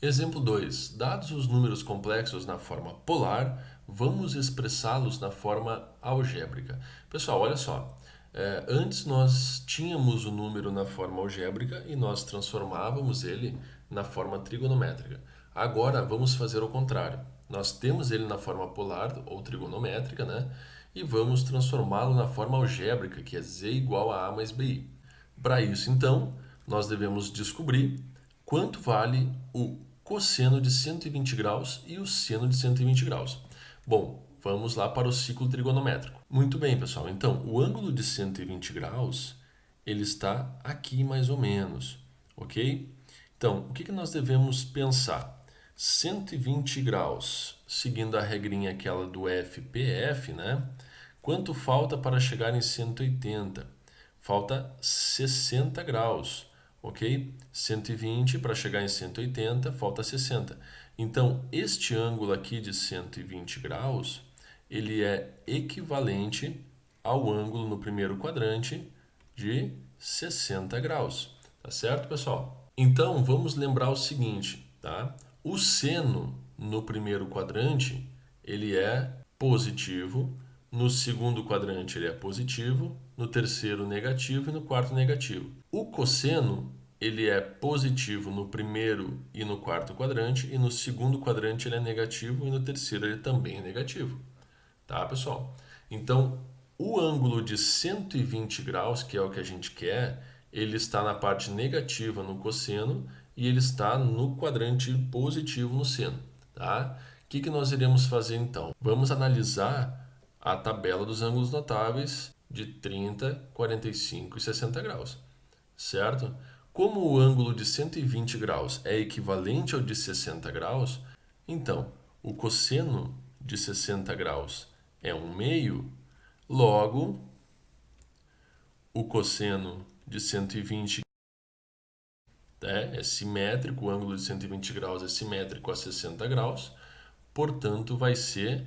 Exemplo 2. Dados os números complexos na forma polar, vamos expressá-los na forma algébrica. Pessoal, olha só. Antes nós tínhamos o número na forma algébrica e nós transformávamos ele na forma trigonométrica. Agora vamos fazer o contrário. Nós temos ele na forma polar ou trigonométrica, né? E vamos transformá-lo na forma algébrica, que é z igual a mais bi. Para isso, então, nós devemos descobrir quanto vale o cosseno de 120 graus e o seno de 120 graus. Bom, vamos lá para o ciclo trigonométrico. Muito bem, pessoal. Então, o ângulo de 120 graus, ele está aqui mais ou menos, ok? Então, o que nós devemos pensar? 120 graus, seguindo a regrinha aquela do FPF, né? Quanto falta para chegar em 180? Falta 60 graus, ok? 120 para chegar em 180, falta 60. Então, este ângulo aqui de 120 graus, ele é equivalente ao ângulo no primeiro quadrante de 60 graus. Tá certo, pessoal? Então, vamos lembrar o seguinte, tá? O seno no primeiro quadrante, ele é positivo, no segundo quadrante ele é positivo, no terceiro negativo e no quarto negativo. O cosseno, ele é positivo no primeiro e no quarto quadrante, e no segundo quadrante ele é negativo e no terceiro ele também é negativo. Tá, pessoal? Então, o ângulo de 120 graus, que é o que a gente quer, ele está na parte negativa no cosseno e ele está no quadrante positivo no seno, tá? O que nós iremos fazer então? Vamos analisar a tabela dos ângulos notáveis de 30, 45 e 60 graus, certo? Como o ângulo de 120 graus é equivalente ao de 60 graus, então o cosseno de 60 graus é 1/2, logo o cosseno de 120 é simétrico, o ângulo de 120 graus é simétrico a 60 graus, portanto vai ser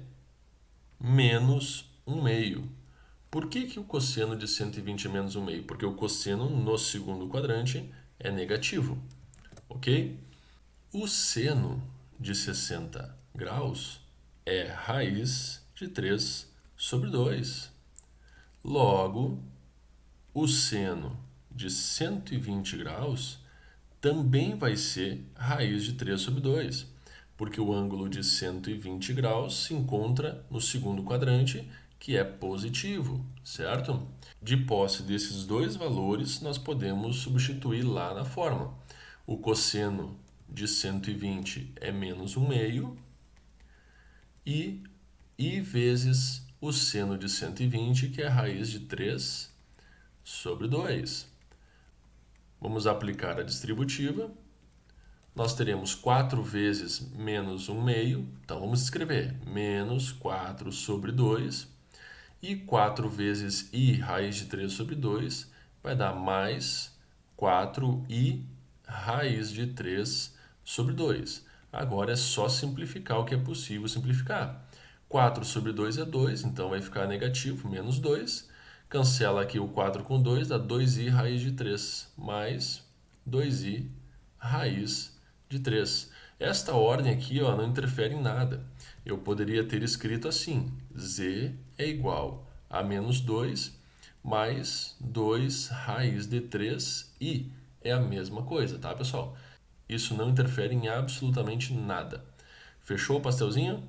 menos 1/2. Por que o cosseno de 120 é menos 1/2? Porque o cosseno no segundo quadrante é negativo, ok? O seno de 60 graus é raiz de 3 sobre 2. Logo, o seno de 120 graus também vai ser raiz de 3 sobre 2, porque o ângulo de 120 graus se encontra no segundo quadrante, que é positivo, certo? De posse desses dois valores, nós podemos substituir lá na fórmula. O cosseno de 120 é menos 1/2 e vezes o seno de 120, que é raiz de 3 sobre 2. Vamos aplicar a distributiva. Nós teremos 4 vezes menos 1/2. Então, vamos escrever menos 4 sobre 2. E 4 vezes i raiz de 3 sobre 2 vai dar mais 4i raiz de 3 sobre 2. Agora é só simplificar o que é possível simplificar. 4 sobre 2 é 2, então vai ficar negativo, menos 2. Cancela aqui o 4 com 2, dá 2i raiz de 3, mais 2i raiz de 3. Esta ordem aqui não interfere em nada. Eu poderia ter escrito assim: z é igual a menos 2 mais 2 raiz de 3i. É a mesma coisa, tá, pessoal? Isso não interfere em absolutamente nada. Fechou o pastelzinho?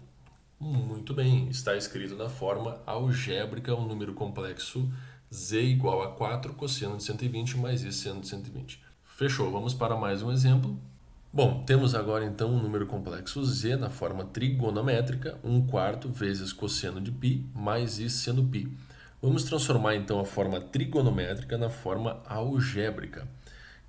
Muito bem, está escrito na forma algébrica um número complexo z igual a 4 cosseno de 120 mais i seno de 120. Fechou, vamos para mais um exemplo. Bom, temos agora então um número complexo z na forma trigonométrica, 1/4 vezes cosseno de π mais i seno π. Vamos transformar então a forma trigonométrica na forma algébrica.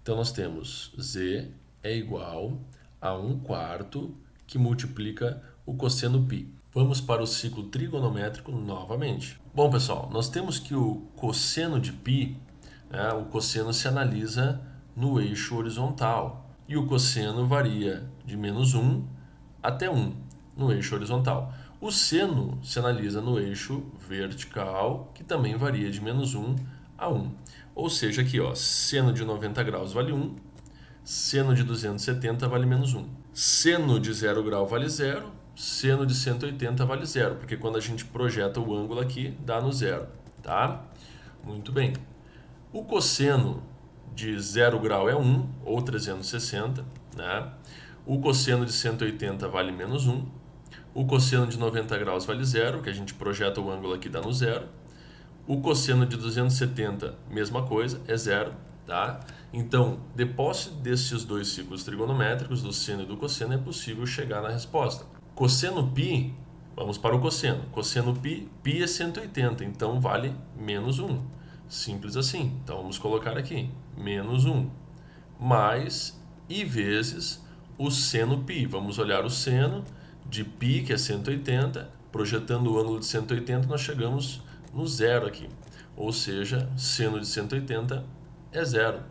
Então nós temos z é igual a 1/4 que multiplica o cosseno π. Vamos para o ciclo trigonométrico novamente. Bom, pessoal, nós temos que o cosseno de π, o cosseno se analisa no eixo horizontal. E o cosseno varia de menos 1 até 1 no eixo horizontal. O seno se analisa no eixo vertical, que também varia de menos 1 a 1. Ou seja, aqui, seno de 90 graus vale 1, seno de 270 vale menos 1. Seno de 0 grau vale zero, seno de 180 vale zero, porque quando a gente projeta o ângulo aqui, dá no zero, tá? Muito bem. O cosseno de 0 grau é 1, ou 360, né? O cosseno de 180 vale menos 1. O cosseno de 90 graus vale zero, que a gente projeta o ângulo aqui, dá no zero. O cosseno de 270, mesma coisa, é zero, tá? Então, de posse destes dois ciclos trigonométricos, do seno e do cosseno, é possível chegar na resposta. Cosseno π, vamos para o cosseno. Cosseno π, π é 180, então vale menos 1. Simples assim. Então, vamos colocar aqui, menos 1, mais i vezes o seno π. Vamos olhar o seno de π, que é 180, projetando o ângulo de 180, nós chegamos no zero aqui, ou seja, seno de 180 é zero.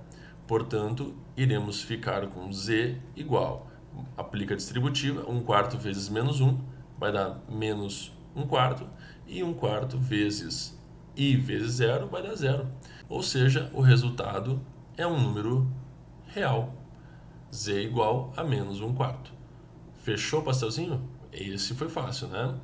Portanto, iremos ficar com z igual, aplica a distributiva, 1/4 vezes menos 1 vai dar menos 1/4, e 1/4 vezes i vezes zero vai dar zero. Ou seja, o resultado é um número real, z igual a menos 1/4. Fechou o pastelzinho? Esse foi fácil, né?